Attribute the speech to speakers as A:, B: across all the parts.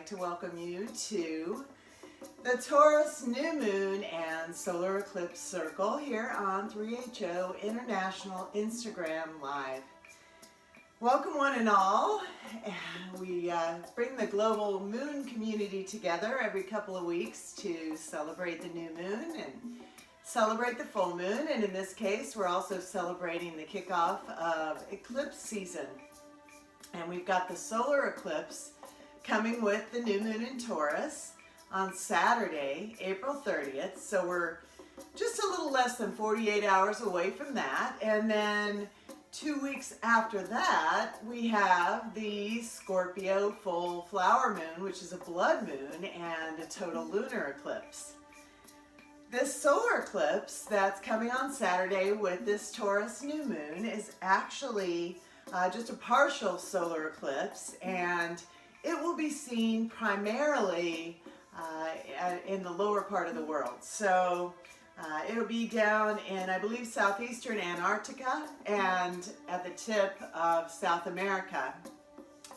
A: like to welcome you to the Taurus new moon and solar eclipse circle here on 3HO International Instagram Live. Welcome one and all. We bring the global moon community together every couple of weeks to celebrate the new moon and celebrate the full moon. And in this case, we're also celebrating the kickoff of eclipse season. And we've got the solar eclipse coming with the new moon in Taurus on Saturday, April 30th. So we're just a little less than 48 hours away from that. And then 2 weeks after that, we have the Scorpio full flower moon, which is a blood moon and a total lunar eclipse. This solar eclipse that's coming on Saturday with this Taurus new moon is actually just a partial solar eclipse, and it will be seen primarily in the lower part of the world. So it'll be down in, I believe, southeastern Antarctica and at the tip of South America.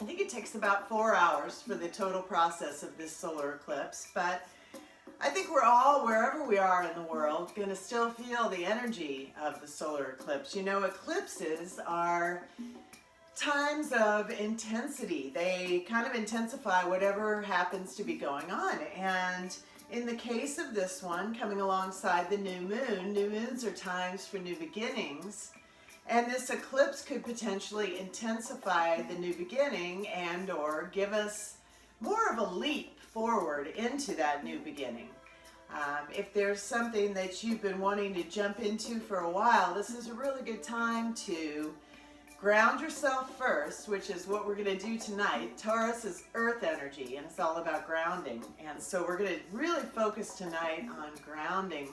A: I think it takes about 4 hours for the total process of this solar eclipse, but I think we're all, wherever we are in the world, going to still feel the energy of the solar eclipse. You know, eclipses are times of intensity. They kind of intensify whatever happens to be going on. And in the case of this one, coming alongside the new moons are times for new beginnings. And this eclipse could potentially intensify the new beginning and or give us more of a leap forward into that new beginning. If there's something that you've been wanting to jump into for a while, this is a really good time to ground yourself first, which is what we're going to do tonight. Taurus is earth energy, and it's all about grounding. And so we're going to really focus tonight on grounding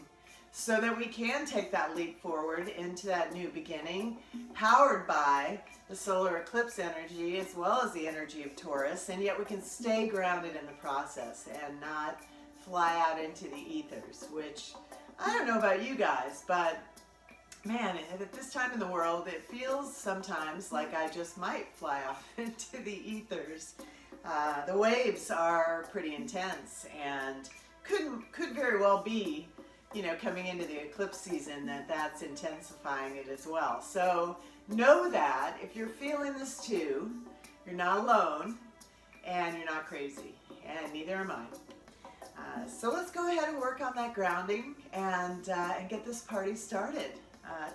A: so that we can take that leap forward into that new beginning, powered by the solar eclipse energy as well as the energy of Taurus, and yet we can stay grounded in the process and not fly out into the ethers, which I don't know about you guys, but man, at this time in the world, it feels sometimes like I just might fly off into the ethers. The waves are pretty intense and could very well be, you know, coming into the eclipse season, that's intensifying it as well. So know that if you're feeling this too, you're not alone and you're not crazy, and neither am I. So let's go ahead and work on that grounding and get this party started.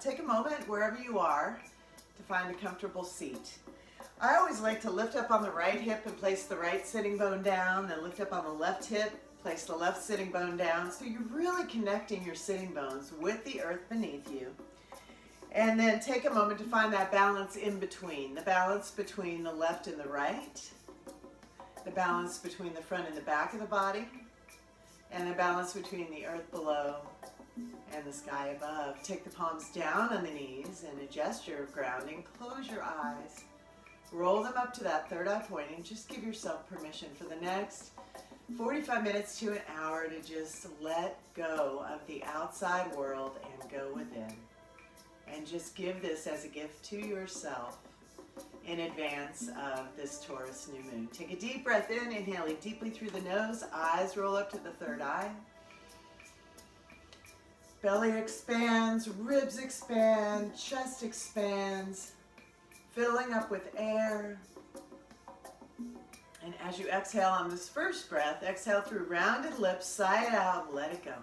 A: Take a moment wherever you are to find a comfortable seat. I always like to lift up on the right hip and place the right sitting bone down, then lift up on the left hip, place the left sitting bone down, so you're really connecting your sitting bones with the earth beneath you. And then take a moment to find that balance in between, the balance between the left and the right, the balance between the front and the back of the body, and the balance between the earth below and the sky above. Take the palms down on the knees in a gesture of grounding. Close your eyes. Roll them up to that third eye point and just give yourself permission for the next 45 minutes to an hour to just let go of the outside world and go within. And just give this as a gift to yourself in advance of this Taurus new moon. Take a deep breath in, inhaling deeply through the nose. Eyes roll up to the third eye. Belly expands, ribs expand, chest expands, filling up with air. And as you exhale on this first breath, exhale through rounded lips, sigh it out, let it go.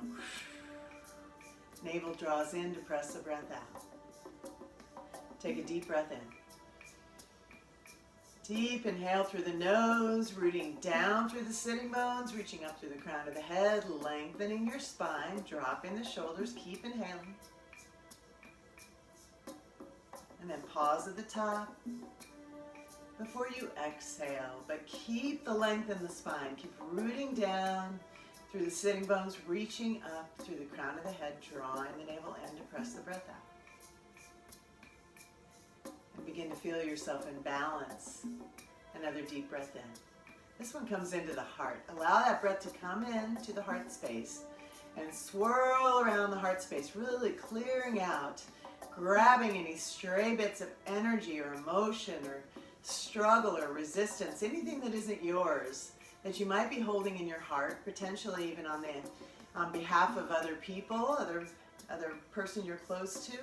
A: Navel draws in to press the breath out. Take a deep breath in. Deep inhale through the nose, rooting down through the sitting bones, reaching up through the crown of the head, lengthening your spine, dropping the shoulders, keep inhaling. And then pause at the top before you exhale, but keep the length in the spine. Keep rooting down through the sitting bones, reaching up through the crown of the head, drawing the navel in to press the breath out. And begin to feel yourself in balance. Another deep breath in. This one comes into the heart. Allow that breath to come in to the heart space and swirl around the heart space, really clearing out, grabbing any stray bits of energy or emotion or struggle or resistance, anything that isn't yours that you might be holding in your heart, potentially even on behalf of other people, other person you're close to.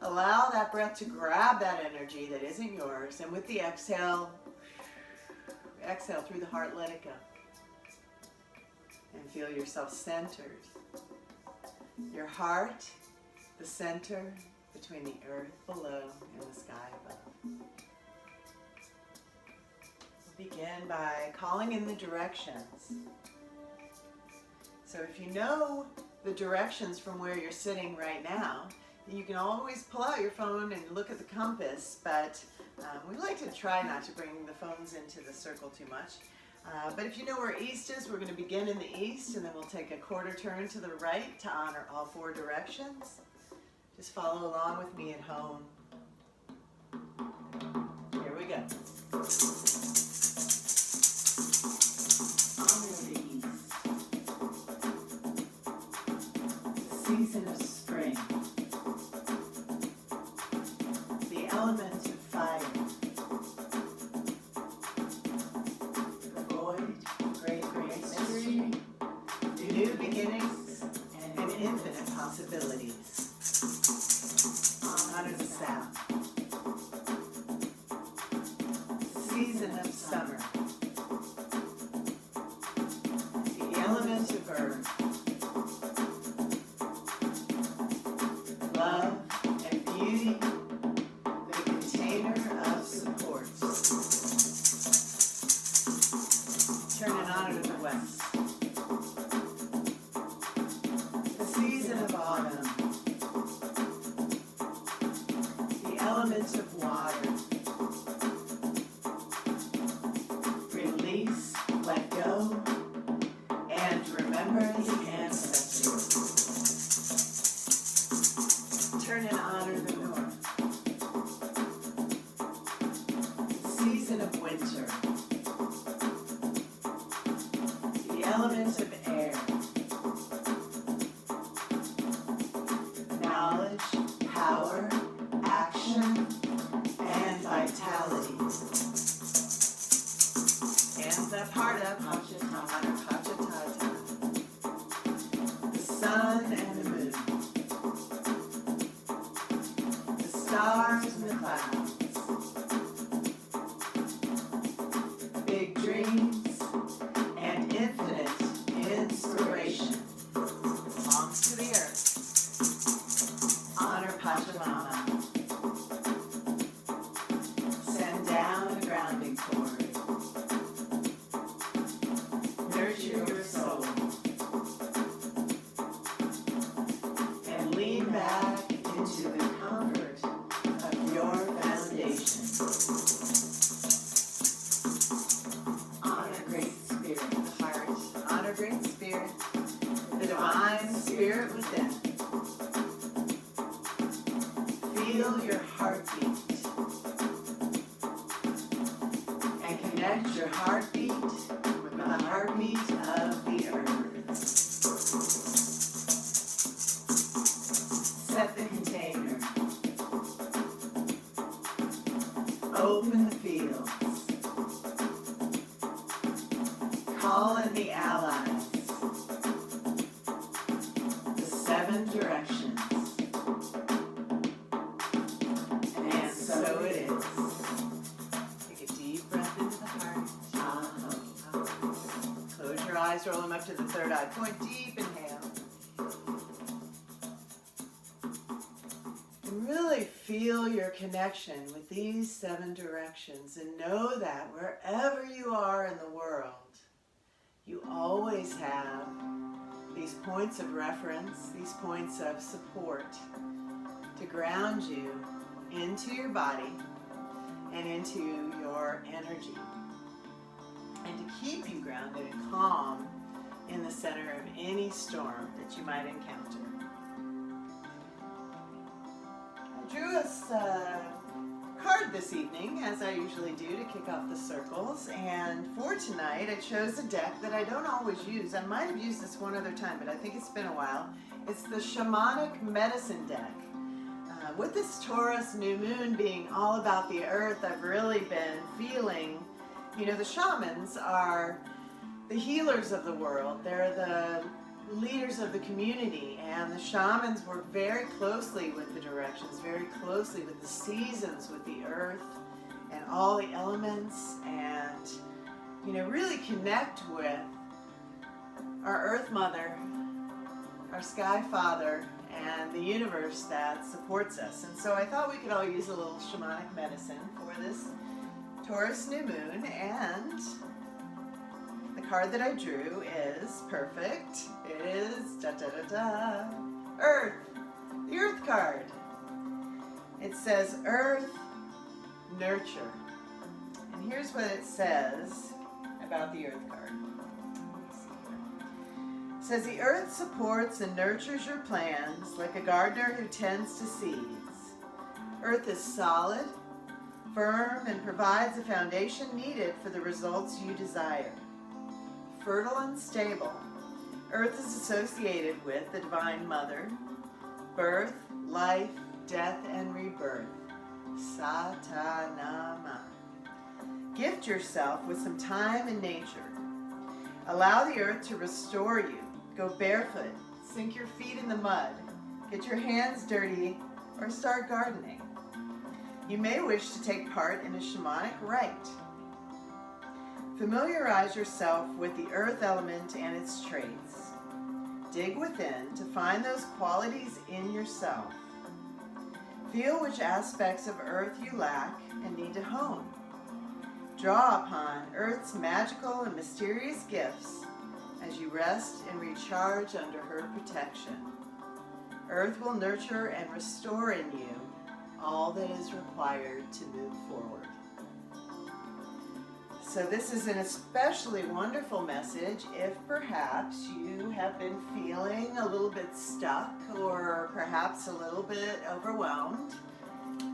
A: Allow that breath to grab that energy that isn't yours, and with the exhale, exhale through the heart, let it go. And feel yourself centered. Your heart, the center between the earth below and the sky above. We'll begin by calling in the directions. So if you know the directions from where you're sitting right now, you can always pull out your phone and look at the compass, but we like to try not to bring the phones into the circle too much. But if you know where east is, we're going to begin in the east, and then we'll take a quarter turn to the right to honor all 4 directions. Just follow along with me at home. Here we go. Honor the east. The season of spring. The element of fire. New beginnings and infinite possibilities. Honor the south. Season of summer. The element of earth. Love and beauty. The container of support. Turn and honor the west. Of water. Release, let go, and remember the ancestors. Turn and honor the north. Season of winter. The element of air. Knowledge, power, action, and vitality. And the part of Pachatata. The sun and the moon. The stars and the clouds. Big dreams and infinite inspiration. Belongs to the earth. Honor Pachamama. Spirit within. Feel your heartbeat and connect your heartbeat with the heartbeat of the earth. Set the container. Open the fields. Call in the allies. 7 directions. And so it is. Take a deep breath into the heart. Close your eyes, roll them up to the third eye point. Deep inhale. And really feel your connection with these 7 directions, and know that wherever you are in the world, you always have these points of reference, these points of support to ground you into your body and into your energy, and to keep you grounded and calm in the center of any storm that you might encounter. I drew us a card this evening, as I usually do, to kick off the circles, and for tonight I chose a deck that I don't always use. I might have used this one other time, but I think it's been a while. It's the Shamanic Medicine deck. With this Taurus new moon being all about the earth, I've really been feeling You know, the shamans are the healers of the world. They're the leaders of the community, and the shamans work very closely with the directions, very closely with the seasons, with the earth and all the elements, and, you know, really connect with our Earth Mother, our Sky Father, and the universe that supports us. And so I thought we could all use a little shamanic medicine for this Taurus new moon, and the card that I drew is perfect. It is Earth, the Earth card. It says Earth, nurture. And here's what it says about the Earth card. It says the Earth supports and nurtures your plans like a gardener who tends to seeds. Earth is solid, firm, and provides the foundation needed for the results you desire. Fertile and stable, Earth is associated with the Divine Mother, birth, life, death, and rebirth. Satanama. Gift yourself with some time in nature. Allow the earth to restore you. Go barefoot, sink your feet in the mud, get your hands dirty, or start gardening. You may wish to take part in a shamanic rite. Familiarize yourself with the earth element and its traits. Dig within to find those qualities in yourself. Feel which aspects of earth you lack and need to hone. Draw upon earth's magical and mysterious gifts as you rest and recharge under her protection. Earth will nurture and restore in you all that is required to move forward. So this is an especially wonderful message if perhaps you have been feeling a little bit stuck or perhaps a little bit overwhelmed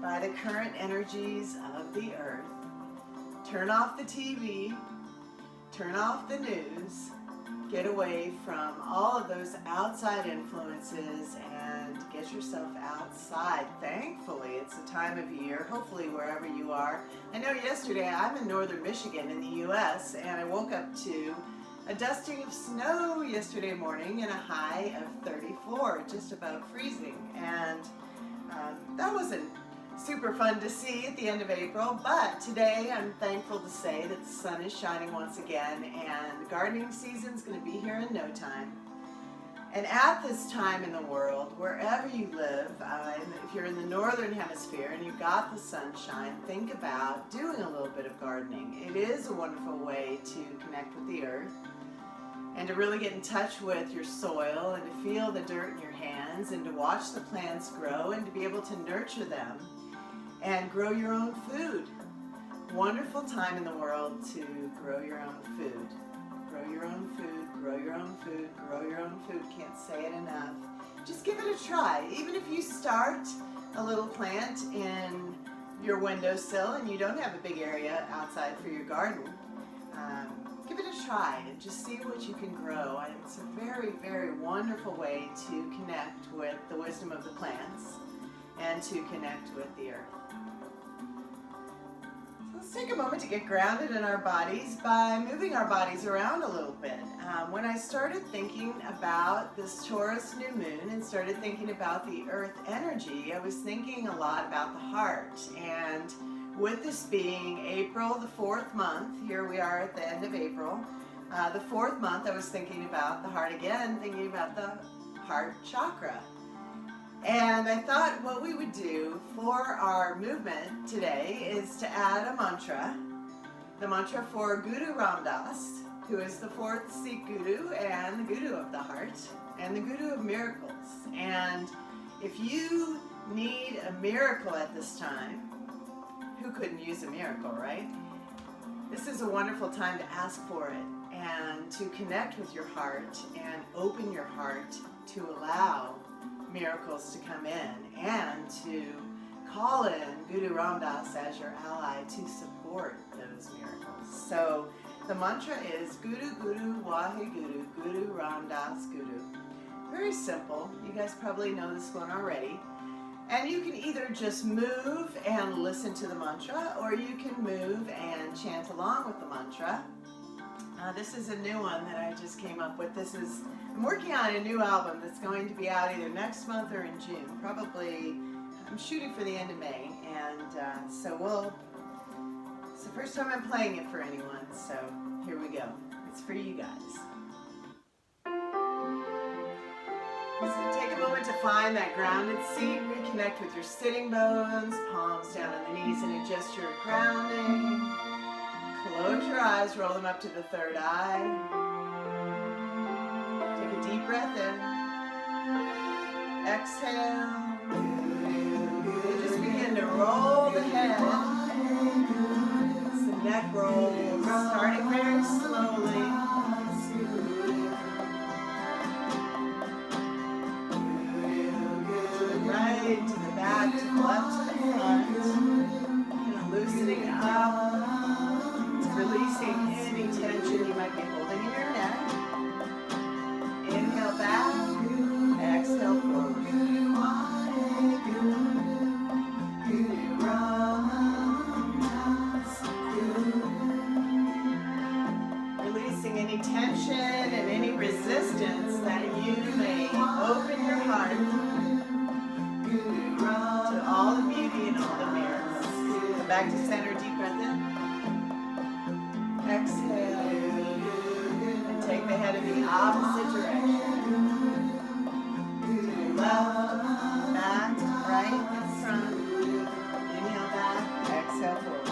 A: by the current energies of the earth. Turn off the TV, turn off the news, get away from all of those outside influences and get yourself outside. Thankfully, it's a time of year, hopefully wherever you are. I know yesterday, I'm in northern Michigan in the US, and I woke up to a dusting of snow yesterday morning and a high of 34, just about freezing. And that wasn't super fun to see at the end of April, but today I'm thankful to say that the sun is shining once again, and the gardening season's going to be here in no time. And at this time in the world, wherever you live, if you're in the northern hemisphere and you've got the sunshine, think about doing a little bit of gardening. It is a wonderful way to connect with the earth and to really get in touch with your soil and to feel the dirt in your hands and to watch the plants grow and to be able to nurture them and grow your own food. Wonderful time in the world to grow your own food. Grow your own food, grow your own food, grow your own food. Can't say it enough. Just give it a try. Even if you start a little plant in your windowsill and you don't have a big area outside for your garden, give it a try and just see what you can grow. And it's a very, very wonderful way to connect with the wisdom of the plants and to connect with the earth. Let's take a moment to get grounded in our bodies by moving our bodies around a little bit. When I started thinking about this Taurus new moon and started thinking about the earth energy, I was thinking a lot about the heart. And with this being April, the 4th month, here we are at the end of April, the 4th month, I was thinking about the heart again, thinking about the heart chakra. And I thought what we would do for our movement today is to add a mantra, the mantra for Guru Ram Dass, who is the 4th Sikh Guru and the Guru of the heart and the Guru of miracles. And if you need a miracle at this time, who couldn't use a miracle, right? This is a wonderful time to ask for it and to connect with your heart and open your heart to allow miracles to come in and to call in Guru Ram Dass as your ally to support those miracles. So the mantra is Guru Guru Waheguru Guru Ram Dass Guru. Very simple. You guys probably know this one already. And you can either just move and listen to the mantra, or you can move and chant along with the mantra. This is a new one that I just came up with. I'm working on a new album that's going to be out either next month or in June. Probably, I'm shooting for the end of May, and so it's the first time I'm playing it for anyone, so here we go. It's for you guys. So take a moment to find that grounded seat. Reconnect with your sitting bones, palms down on the knees, and adjust your grounding. Close your eyes, roll them up to the third eye. Take a deep breath in. Exhale. And just begin to roll the head. It's the neck rolls, starting very slowly. To the back, to the left, to the front. And loosening up, releasing any tension you might be holding in your neck. Inhale back, exhale forward. Releasing any tension and any resistance that you may open your heart to all the beauty and all the miracles. Come back to center, deep breath in. Exhale. And take the head in the opposite direction. To the left, back, right, and front. Inhale back, exhale forward.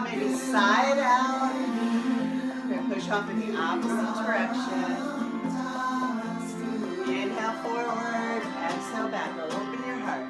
A: Maybe side out. We're going to push off in the opposite direction. Inhale forward, exhale back. Open your heart.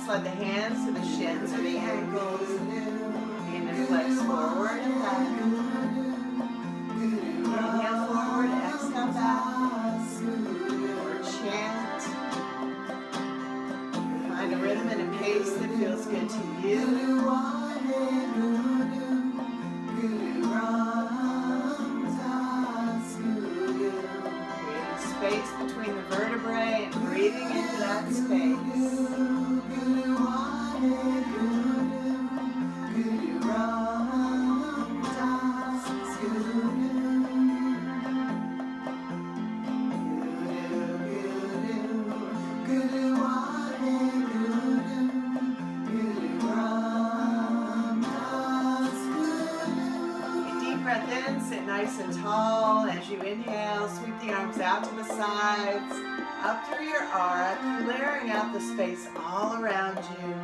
A: Slide the hands to the shins or the ankles. Begin to flex forward and back. Inhale forward, exhale back. Or chant. Find a rhythm and a pace that feels good to you. Creating space between the vertebrae and breathing into that space. breath in, sit nice and tall. As you inhale, sweep the arms out to the sides, up through your aura, clearing out the space all around you.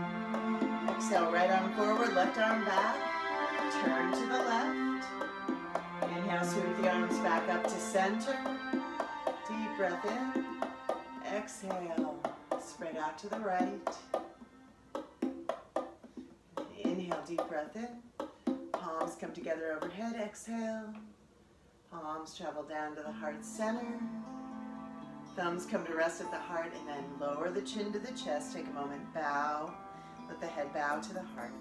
A: Exhale, right arm forward, left arm back. Turn to the left. Inhale, sweep the arms back up to center. Deep breath in. Exhale, spread out to the right. Inhale, deep breath in. Palms come together overhead, exhale. Palms travel down to the heart center. Thumbs come to rest at the heart, and then lower the chin to the chest. Take a moment, bow. Let the head bow to the heart.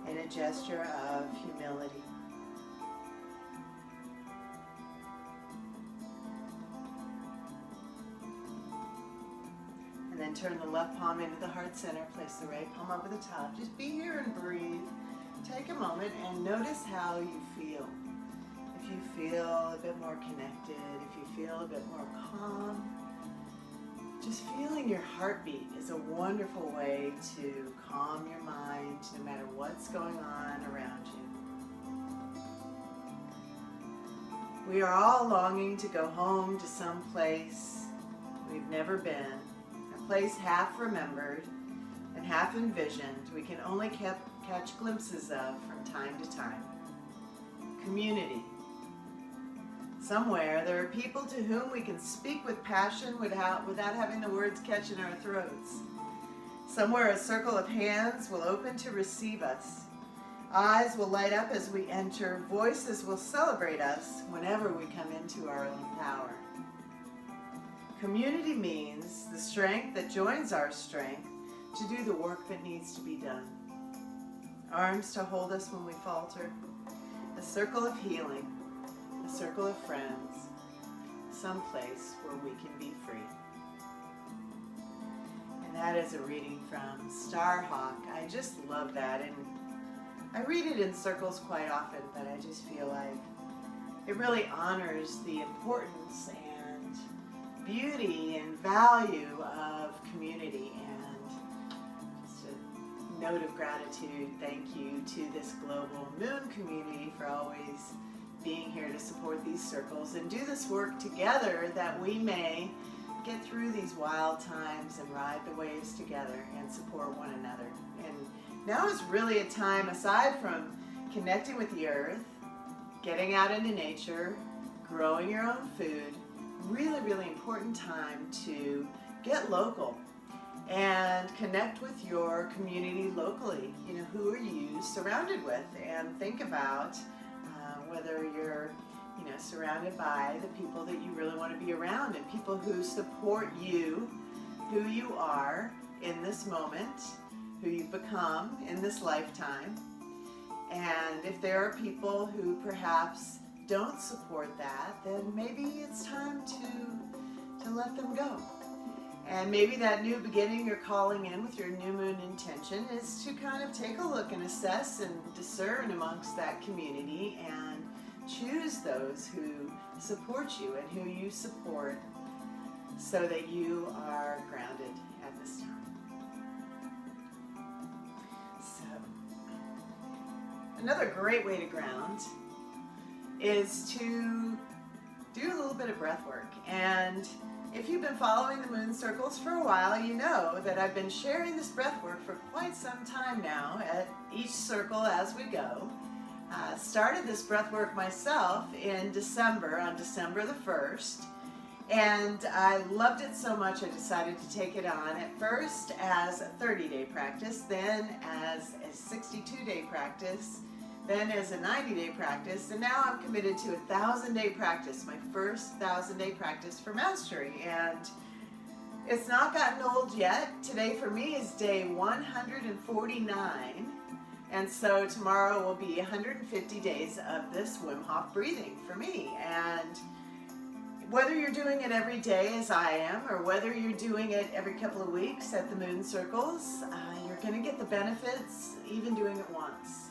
A: In a gesture of humility. And then turn the left palm into the heart center. Place the right palm over the top. Just be here and breathe. Take a moment and notice how you feel. If you feel a bit more connected, if you feel a bit more calm, just feeling your heartbeat is a wonderful way to calm your mind no matter what's going on around you. We are all longing to go home to some place we've never been, a place half remembered and half envisioned we can only catch glimpses of from time to time. Community. Somewhere there are people to whom we can speak with passion without having the words catch in our throats. Somewhere a circle of hands will open to receive us. Eyes will light up as we enter. Voices will celebrate us whenever we come into our own power. Community means the strength that joins our strength to do the work that needs to be done. Arms to hold us when we falter. A circle of healing. A circle of friends. Someplace where we can be free. And that is a reading from Starhawk. I just love that. And I read it in circles quite often, but I just feel like it really honors the importance and beauty and value of community. And just a note of gratitude, thank you to this global moon community for always being here to support these circles and do this work together that we may get through these wild times and ride the waves together and support one another. And now is really a time, aside from connecting with the earth, getting out into nature, growing your own food, really, really important time to get local and connect with your community locally. You know, who are you surrounded with? And think about whether you're, surrounded by the people that you really want to be around and people who support you, who you are in this moment, who you've become in this lifetime. And if there are people who perhaps don't support that, then maybe it's time to let them go. And maybe that new beginning you're calling in with your new moon intention is to kind of take a look and assess and discern amongst that community and choose those who support you and who you support so that you are grounded at this time. So, another great way to ground is to do a little bit of breath work. And if you've been following the moon circles for a while, you know that I've been sharing this breath work for quite some time now at each circle as we go. Started this breath work myself in December, on December the 1st, and I loved it so much I decided to take it on at first as a 30-day practice, then as a 62-day practice, then as a 90-day practice, and now I'm committed to a 1,000-day practice, my first 1,000-day practice for mastery. And it's not gotten old yet. Today for me is day 149, and so tomorrow will be 150 days of this Wim Hof breathing for me. And whether you're doing it every day as I am, or whether you're doing it every couple of weeks at the moon circles, you're going to get the benefits even doing it once.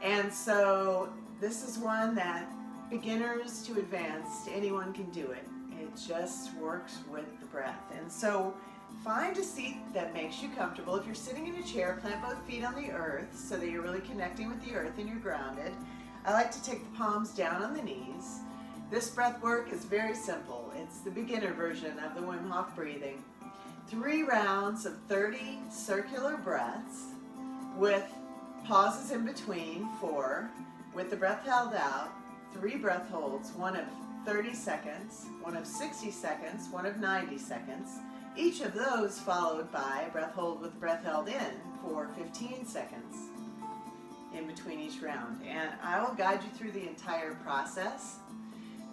A: And so this is one that beginners to advanced, anyone can do it. It just works with the breath. And so find a seat that makes you comfortable. If you're sitting in a chair, plant both feet on the earth so that you're really connecting with the earth and you're grounded. I like to take the palms down on the knees. This breath work is very simple. It's the beginner version of the Wim Hof breathing. 3 rounds of 30 circular breaths with pauses in between, 4, with the breath held out, 3 breath holds, one of 30 seconds, one of 60 seconds, one of 90 seconds. Each of those followed by a breath hold with breath held in for 15 seconds in between each round. And I will guide you through the entire process.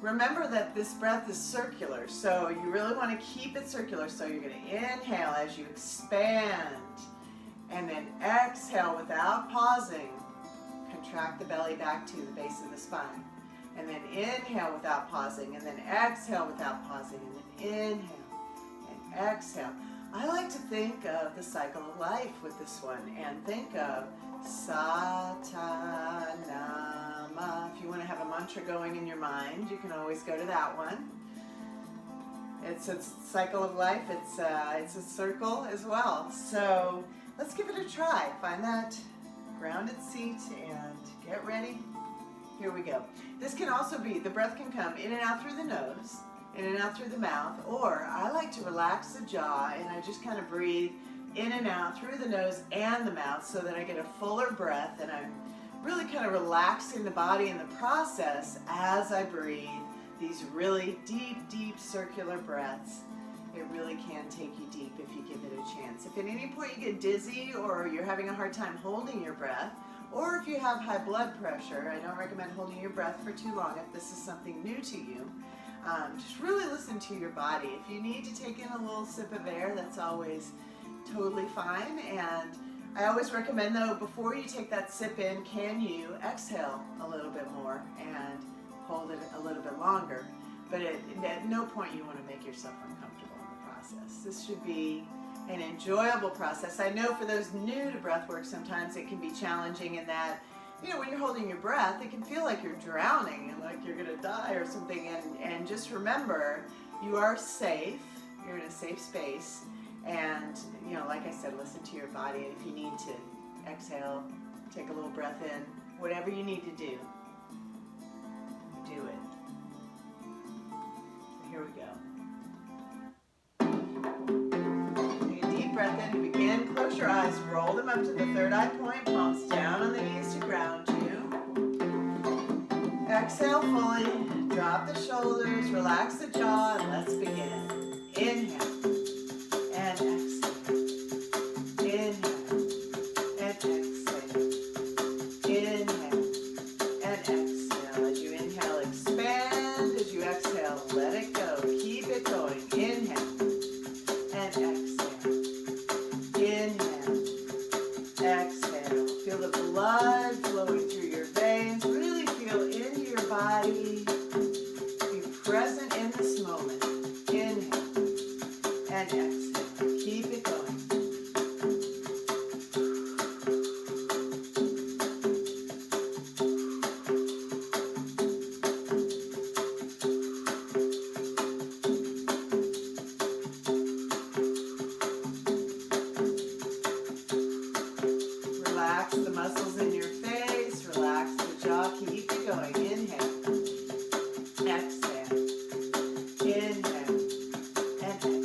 A: Remember that this breath is circular, so you really want to keep it circular. So you're going to inhale as you expand, and then exhale without pausing. Contract the belly back to the base of the spine. And then inhale without pausing, and then exhale without pausing, and then inhale and exhale. I like to think of the cycle of life with this one, and think of Sata Nama. If you want to have a mantra going in your mind, you can always go to that one. It's a cycle of life. It's a circle as well. So let's give it a try. Find that grounded seat and get ready. Here we go. This can also be, the breath can come in and out through the nose, in and out through the mouth, or I like to relax the jaw and I just kind of breathe in and out through the nose and the mouth so that I get a fuller breath, and I'm really kind of relaxing the body in the process as I breathe these really deep, deep circular breaths. It really can take you deep if you give it a chance. If at any point you get dizzy or you're having a hard time holding your breath, or if you have high blood pressure, I don't recommend holding your breath for too long if this is something new to you. Just really listen to your body. If you need to take in a little sip of air, that's always totally fine. And I always recommend, though, before you take that sip in, can you exhale a little bit more and hold it a little bit longer? But at no point you want to make yourself uncomfortable in the process. This should be an enjoyable process. I know for those new to breath work, sometimes it can be challenging in that, you know, when you're holding your breath, it can feel like you're drowning and like you're going to die or something. And just remember, you are safe. You're in a safe space. And, you know, like I said, listen to your body. And if you need to exhale, take a little breath in, whatever you need to do, do it. So here we go. Take a deep breath in to begin. Close your eyes, roll them up to the third eye point, palms down on the knees to ground you. Exhale fully, drop the shoulders, relax the jaw, and let's begin. Inhale. And exhale. Inhale. And exhale. Inhale. And exhale. As you inhale, expand. As you exhale, let it go. Keep it going. Inhale. And exhale. Inhale. Exhale. Feel the blood flowing through your veins. Really feel into your body. Be present in this moment. Inhale. And exhale. Keep it going. Relax the muscles in your face. Relax the jaw. Keep it going. Inhale. Exhale. Inhale. And exhale.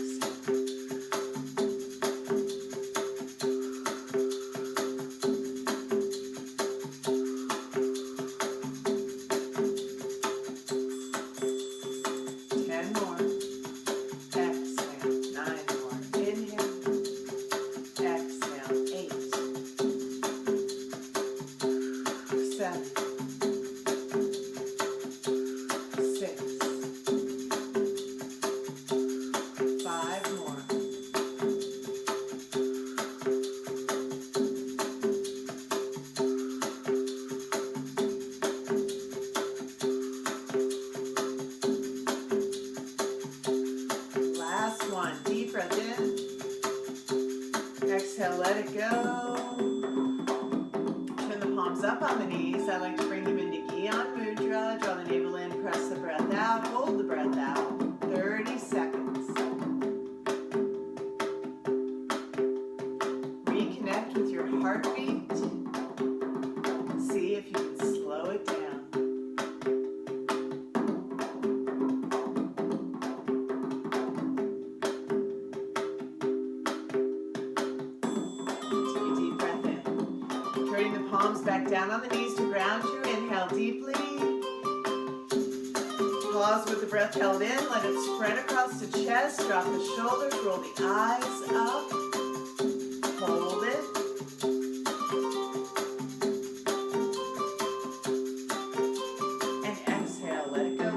A: Exhale, let it go. Turn the palms up on the knees. I like to bring them into Gyan Mudra. Draw the navel in, press the breath out, hold the breath out. 30 seconds. Reconnect with your heartbeat. See if you can slow it down. back down on the knees to ground you. Inhale deeply. Pause with the breath held in. Let it spread across the chest. Drop the shoulders. Roll the eyes up. Hold it. And exhale. Let it go.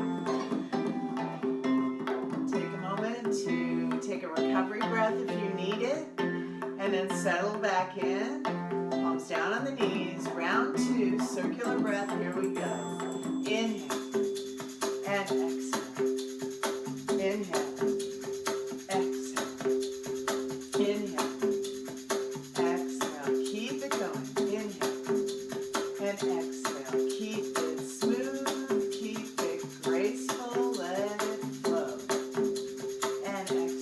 A: Take a moment to take a recovery breath if you need it. And then settle back in. Palms down on the knees. Round 2. Circular breath. Here we go. Inhale. And exhale. Inhale. Exhale. Inhale. Exhale. Keep it going. Inhale. And exhale. Keep it smooth. Keep it graceful. Let it flow. And exhale.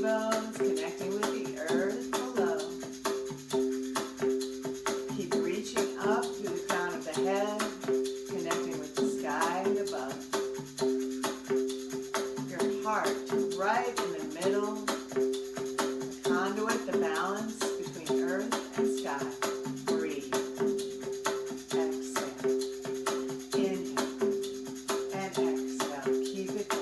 A: Bones connecting with the earth below. Keep reaching up through the crown of the head, connecting with the sky above. Your heart right in the middle, the conduit, the balance between earth and sky. Breathe. Exhale. Inhale. And exhale. Keep it going.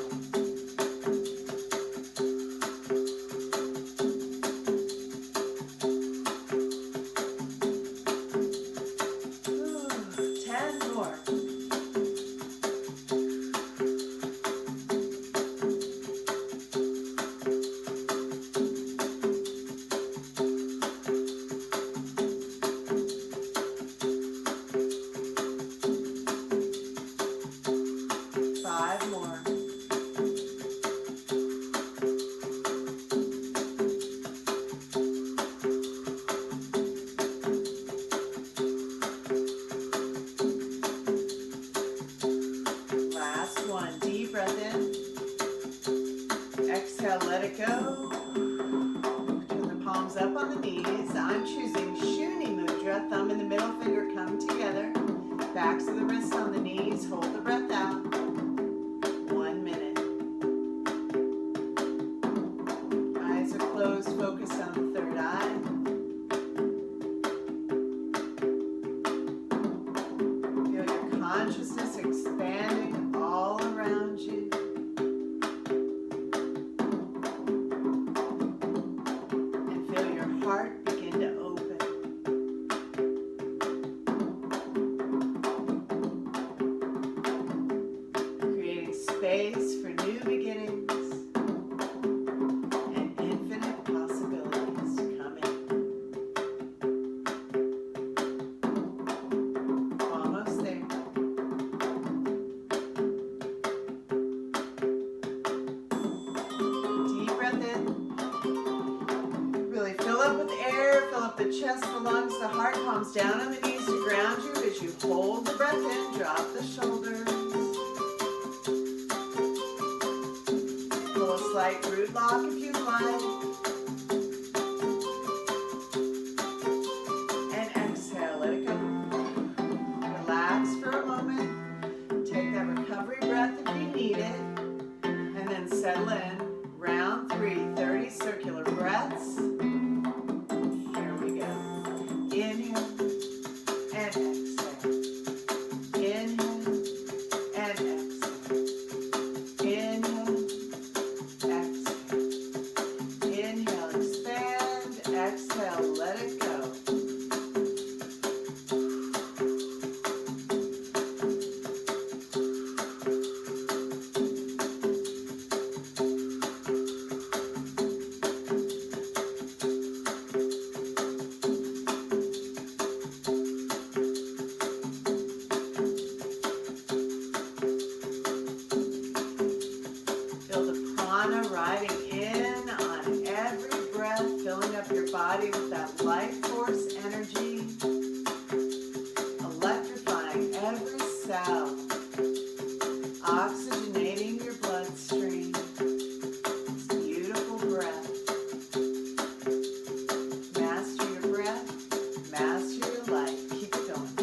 A: Exhale, let it go. Turn the palms up on the knees. I'm choosing Shuni Mudra. Thumb and the middle finger come together. Backs of the wrists on the knees. Hold the breath out. 1 minute. Eyes are closed. Focus on the third eye. Feel your consciousness expanding all around you. Heart begin to open. Creating space for new beginnings and infinite possibilities to come in. Almost there. Deep breath in. Fill up with air, fill up the chest, the lungs, the heart, palms down on the knees to ground you as you hold the breath in, drop the shoulders. Pull a slight root lock if you'd like. And exhale, let it go. Relax for a moment. Take that recovery breath if you need it. And then settle in. Round 3, 30 circular breaths. Inhale and exhale. Inhale and exhale. Inhale, exhale. Inhale, expand. Exhale, let it go. Riding in on every breath, filling up your body with that life force energy, electrifying every cell, oxygenating your bloodstream. It's a beautiful breath. Master your breath, master your life. Keep it going.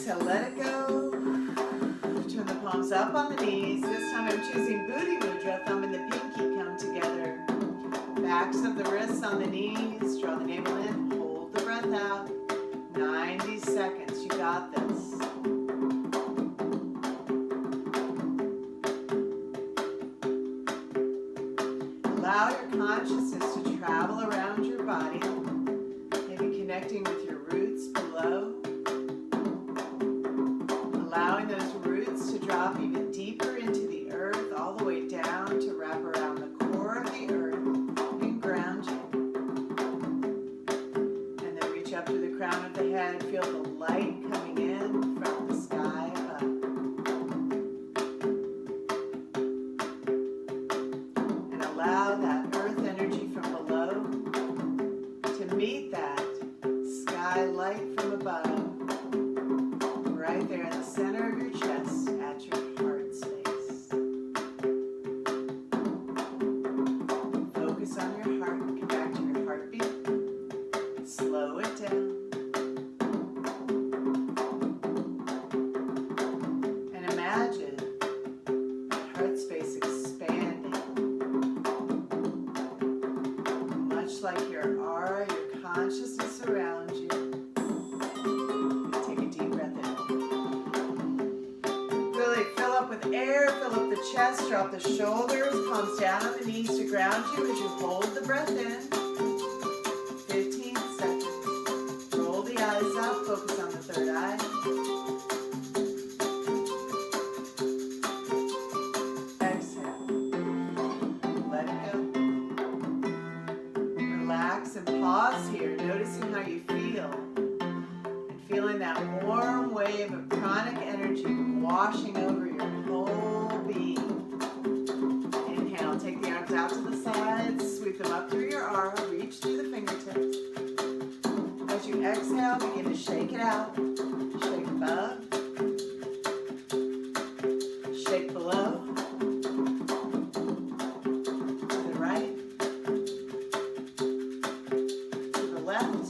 A: exhale, let it go. Turn the palms up on the knees. This time I'm choosing Booty Mudra. Thumb and the pinky come together. Backs of the wrists on the knees. Draw the navel in. Hold the breath out. 90 seconds. You got this. Allow your consciousness to travel around your body. Maybe connecting with your roots below. Allowing those roots to drop even deeper into the earth, all the way down to wrap around the core of the earth and ground you. And then reach up to the crown of the head. Feel the light coming in from the sky above. And allow that earth energy from below to meet that sky light from above. Right there in the center of your chest at your heart space. Focus on your heart. Come back to your heartbeat. Slow it down. And imagine that heart space expanding. Much like your aura, your consciousness around you. Take a deep breath in. Fill up with air, fill up the chest, drop the shoulders, palms down on the knees to ground you as you hold the breath in. 15 seconds. Roll the eyes up, focus on the third eye. Exhale. Let it go. Relax and pause here, noticing how you feel. Feeling that warm wave of pranic energy washing over your whole being. Inhale, take the arms out to the sides, sweep them up through your aura, reach through the fingertips. As you exhale, begin to shake it out. Shake above, shake below, to the right, to the left.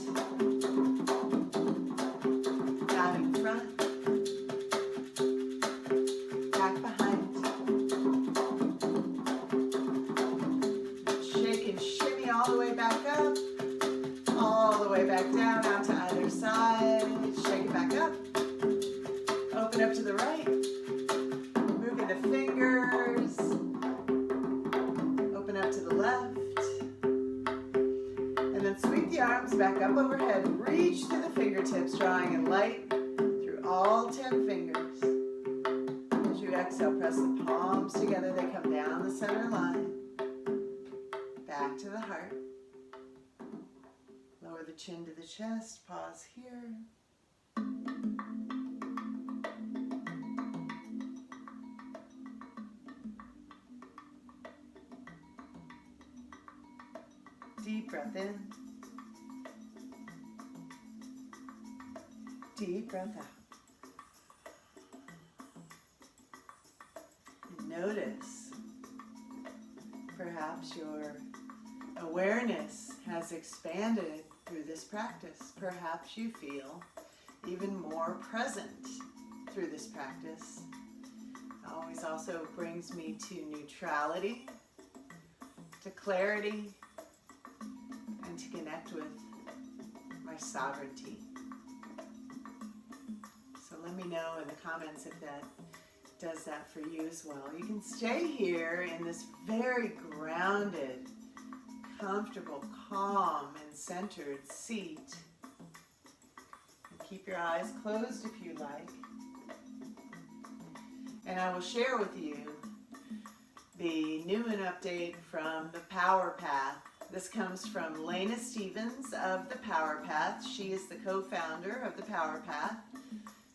A: Back down, out to either side. Shake it back up. Open up to the right. Moving the fingers. Open up to the left. And then sweep the arms back up overhead. Reach through the fingertips, drawing in light through all 10 fingers. As you exhale, press the palms together. They come down the center line. Back to the heart. Lower the chin to the chest, pause here. Deep breath in. Deep breath out. And notice, perhaps your awareness has expanded through this practice. Perhaps you feel even more present through this practice. It always also brings me to neutrality, to clarity, and to connect with my sovereignty. So let me know in the comments if that does that for you as well. You can stay here in this very grounded, comfortable, calm, and centered seat. And keep your eyes closed if you like. And I will share with you the new moon update from the Power Path. This comes from Lena Stevens of the Power Path. She is the co-founder of the Power Path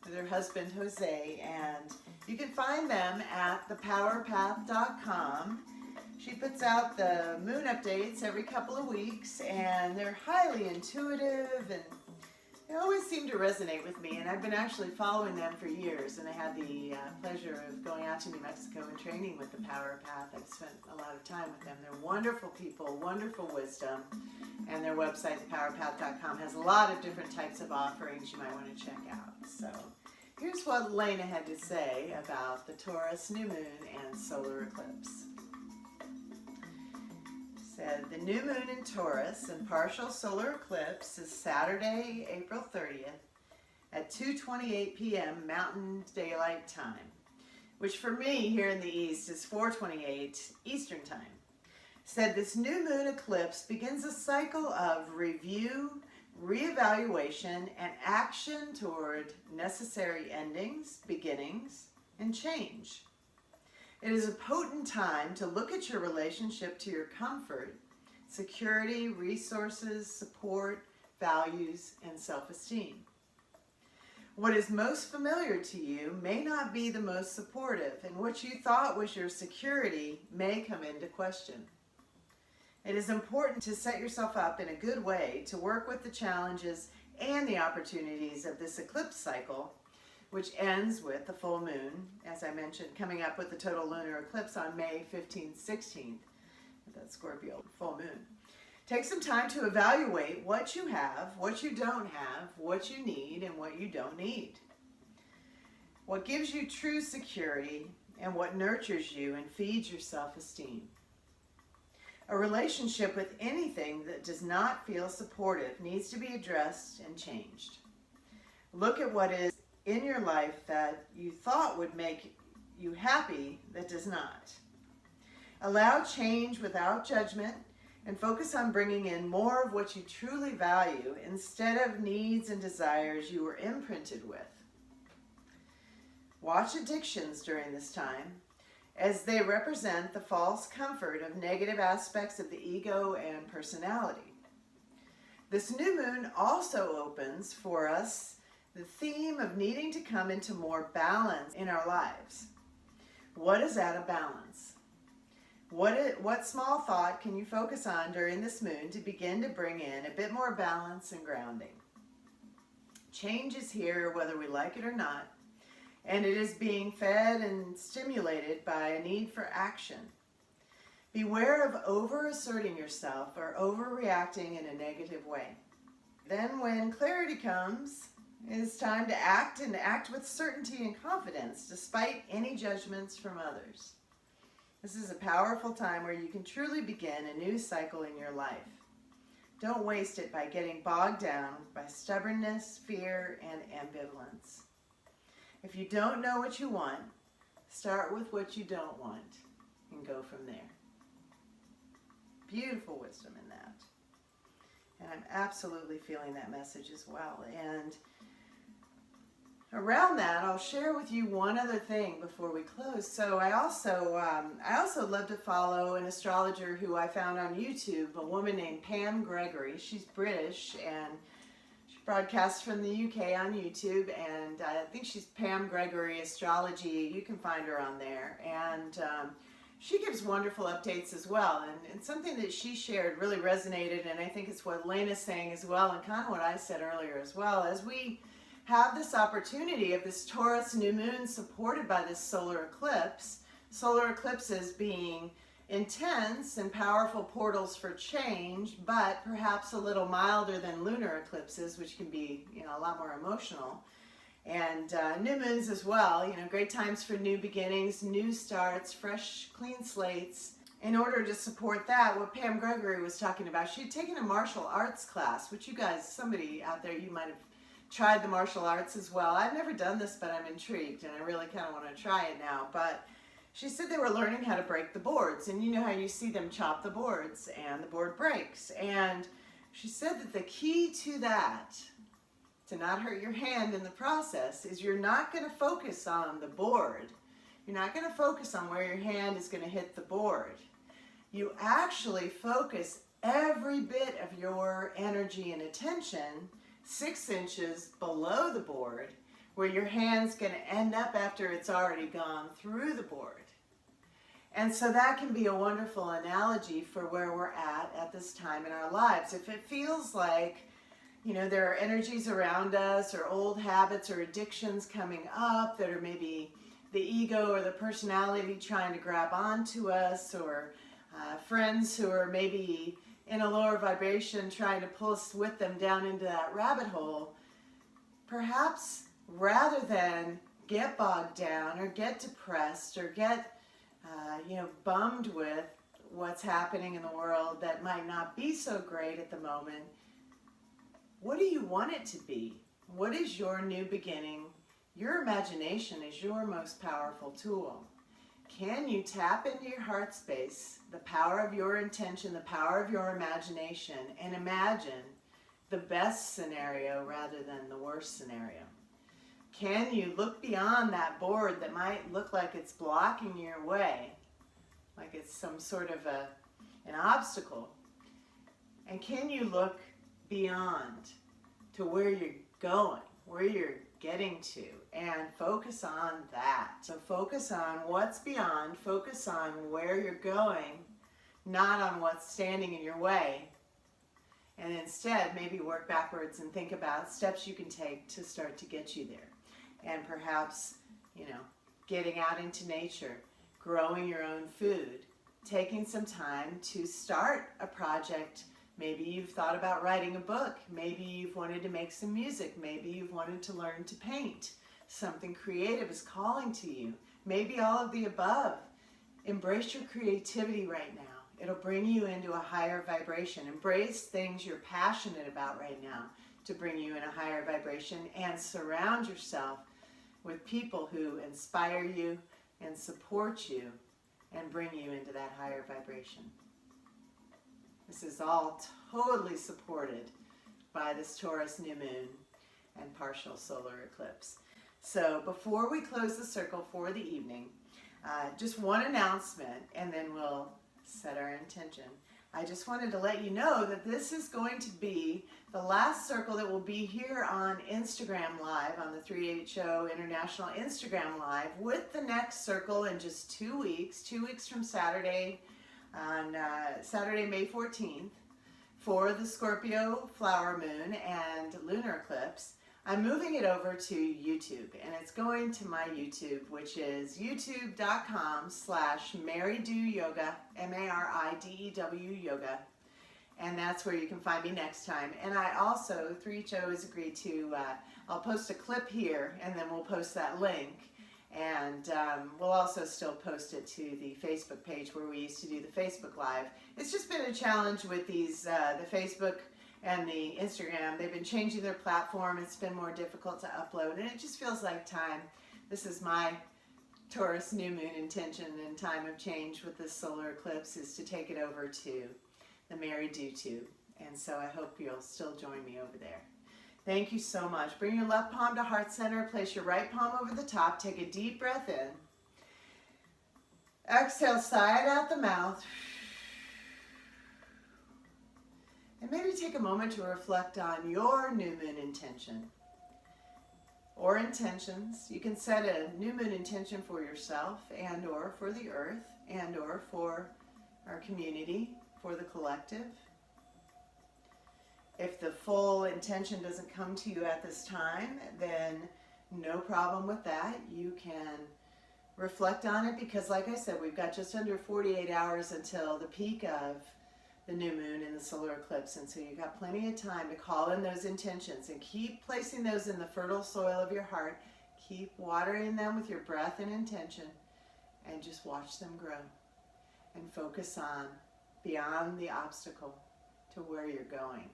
A: with her husband Jose, and you can find them at thepowerpath.com. She puts out the moon updates every couple of weeks, and they're highly intuitive, and they always seem to resonate with me. And I've been actually following them for years, and I had the pleasure of going out to New Mexico and training with the Power Path. I've spent a lot of time with them. They're wonderful people, wonderful wisdom, and their website, thepowerpath.com, has a lot of different types of offerings you might want to check out. So Here's what Lena had to say about the Taurus new moon and solar eclipse. Said the new moon in Taurus and partial solar eclipse is Saturday, April 30th at 2:28 p.m. Mountain Daylight Time, which for me here in the East is 4:28 Eastern Time. Said this new moon eclipse begins a cycle of review, reevaluation, and action toward necessary endings, beginnings, and change. It is a potent time to look at your relationship to your comfort, security, resources, support, values, and self-esteem. What is most familiar to you may not be the most supportive, and what you thought was your security may come into question. It is important to set yourself up in a good way to work with the challenges and the opportunities of this eclipse cycle, which ends with the full moon, as I mentioned, coming up with the total lunar eclipse on May 15th, 16th, with that Scorpio full moon. Take some time to evaluate what you have, what you don't have, what you need, and what you don't need. What gives you true security and what nurtures you and feeds your self-esteem. A relationship with anything that does not feel supportive needs to be addressed and changed. Look at what is in your life that you thought would make you happy that does not. Allow change without judgment and focus on bringing in more of what you truly value instead of needs and desires you were imprinted with. Watch addictions during this time, as they represent the false comfort of negative aspects of the ego and personality. This new moon also opens for us the theme of needing to come into more balance in our lives. What is out of balance? What small thought can you focus on during this moon to begin to bring in a bit more balance and grounding? Change is here whether we like it or not, and it is being fed and stimulated by a need for action. Beware of over-asserting yourself or overreacting in a negative way. Then when clarity comes, it is time to act, and act with certainty and confidence despite any judgments from others. This is a powerful time where you can truly begin a new cycle in your life. Don't waste it by getting bogged down by stubbornness, fear, and ambivalence. If you don't know what you want, start with what you don't want and go from there. Beautiful wisdom in that. And I'm absolutely feeling that message as well. And around that, I'll share with you one other thing before we close. So I also love to follow an astrologer who I found on YouTube, a woman named Pam Gregory. She's British and she broadcasts from the UK on YouTube, and I think she's Pam Gregory Astrology. You can find her on there. And she gives wonderful updates as well. And something that she shared really resonated, and I think it's what Lena's saying as well, and kind of what I said earlier as well. As we have this opportunity of this Taurus new moon supported by this solar eclipses being intense and powerful portals for change, but perhaps a little milder than lunar eclipses, which can be, a lot more emotional. And new moons as well, great times for new beginnings, new starts, fresh, clean slates. In order to support that, what Pam Gregory was talking about, she had taken a martial arts class, which you guys, somebody out there, you might have tried the martial arts as well. I've never done this, but I'm intrigued, and I really kind of want to try it now. But she said they were learning how to break the boards, and you know how you see them chop the boards, and the board breaks. And she said that the key to that, to not hurt your hand in the process, is you're not going to focus on the board. You're not going to focus on where your hand is going to hit the board. You actually focus every bit of your energy and attention 6 inches below the board, where your hand's going to end up after it's already gone through the board. And so that can be a wonderful analogy for where we're at this time in our lives. If it feels like, there are energies around us or old habits or addictions coming up that are maybe the ego or the personality trying to grab onto us, or friends who are maybe in a lower vibration trying to pull us with them down into that rabbit hole, perhaps rather than get bogged down or get depressed or get bummed with what's happening in the world that might not be so great at the moment. What do you want it to be? What is your new beginning? Your imagination is your most powerful tool. Can you tap into your heart space, the power of your intention, the power of your imagination, and imagine the best scenario rather than the worst scenario? Can you look beyond that board that might look like it's blocking your way, like it's some sort of an obstacle? And can you look beyond to where you're going, where you're getting to, and focus on that? So focus on what's beyond, focus on where you're going, not on what's standing in your way. And instead, maybe work backwards and think about steps you can take to start to get you there. And perhaps, getting out into nature, growing your own food, taking some time to start a project. Maybe you've thought about writing a book. Maybe you've wanted to make some music. Maybe you've wanted to learn to paint. Something creative is calling to you. Maybe all of the above. Embrace your creativity right now. It'll bring you into a higher vibration. Embrace things you're passionate about right now to bring you in a higher vibration, and surround yourself with people who inspire you and support you and bring you into that higher vibration. This is all totally supported by this Taurus new moon and partial solar eclipse. So before we close the circle for the evening, just one announcement, and then we'll set our intention. I just wanted to let you know that this is going to be the last circle that will be here on Instagram Live, on the 3HO International Instagram Live, with the next circle in just 2 weeks, 2 weeks from Saturday, on Saturday, May 14th, for the Scorpio flower moon and lunar eclipse. I'm moving it over to YouTube, and it's going to my YouTube, which is youtube.com/MariDewYoga, MariDew Yoga, and that's where you can find me next time. And I also, 3HO has agreed to, I'll post a clip here, and then we'll post that link, and we'll also still post it to the Facebook page where we used to do the Facebook Live. It's just been a challenge with these, the Facebook and the Instagram. They've been changing their platform. It's been more difficult to upload, and it just feels like time. This is my Taurus new moon intention and time of change with this solar eclipse, is to take it over to the MariDew tube. And so I hope you'll still join me over there. Thank you so much. Bring your left palm to heart center. Place your right palm over the top. Take a deep breath in. Exhale, sigh it out the mouth. And maybe take a moment to reflect on your new moon intention or intentions. You can set a new moon intention for yourself and or for the earth and or for our community, for the collective. If the full intention doesn't come to you at this time, then no problem with that. You can reflect on it, because like I said, we've got just under 48 hours until the peak of the new moon and the solar eclipse, and so you've got plenty of time to call in those intentions and keep placing those in the fertile soil of your heart. Keep watering them with your breath and intention, and just watch them grow and focus on beyond the obstacle to where you're going.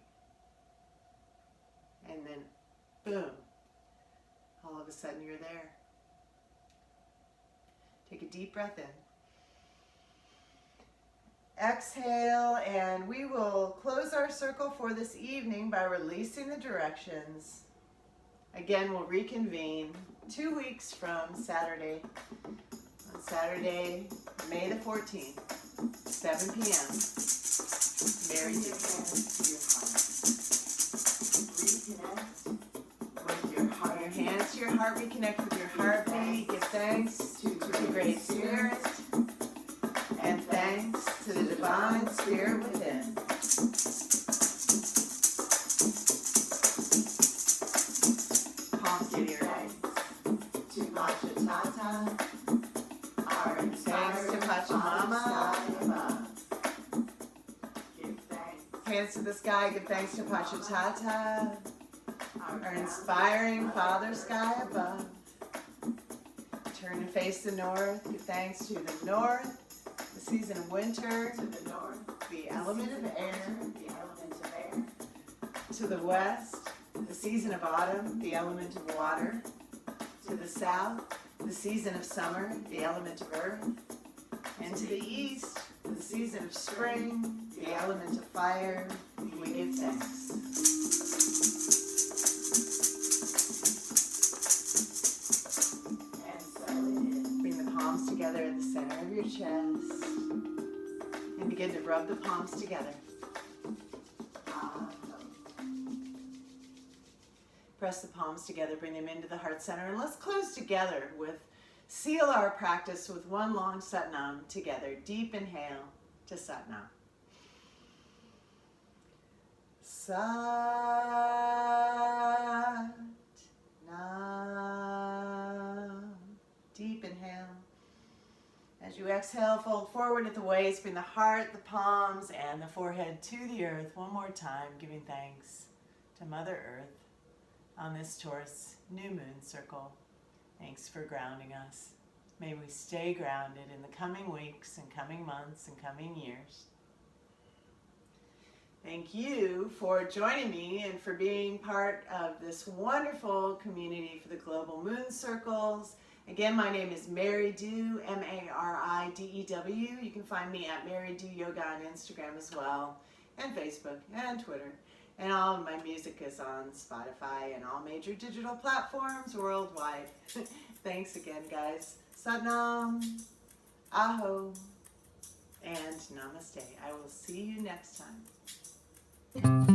A: And then boom, all of a sudden you're there. Take a deep breath in. Exhale, and we will close our circle for this evening by releasing the directions. Again, we'll reconvene 2 weeks from Saturday, on Saturday, May the 14th, 7 p.m. MariDew. Reconnect with your heart. Your hands to your heart, reconnect with your heartbeat. Give thanks to the Great Spirit. And thanks to the Divine Spirit within. Palms to your legs. To Pachatata. Thanks to Pachamama. Give thanks. Hands to the sky. Give thanks to Pachatata. our inspiring Father Sky above. Turn and face the north. Give thanks to the north, the season of winter,
B: To the north,
A: the element of air.
B: the element of air.
A: To the west, the season of autumn, the element of water. To the south, the season of summer, the element of earth. And to the east, the season of spring, the element of fire. We give thanks.
B: And so it is.
A: Bring the palms together at the center of your chest. And begin to rub the palms together. Press the palms together, bring them into the heart center, and let's close together seal our practice with one long Satnam together. Deep inhale to Satnam. Satnam. Deep inhale. As you exhale, fold forward at the waist, bring the heart, the palms, and the forehead to the earth. One more time, giving thanks to Mother Earth on this Taurus new moon circle. Thanks for grounding us. May we stay grounded in the coming weeks and coming months and coming years. Thank you for joining me and for being part of this wonderful community for the Global Moon Circles. Again, my name is MariDew, M-A-R-I-D-E-W. You can find me at MariDewYoga on Instagram as well, and Facebook and Twitter. And all of my music is on Spotify and all major digital platforms worldwide. Thanks again, guys. Satnam, Aho, and Namaste. I will see you next time.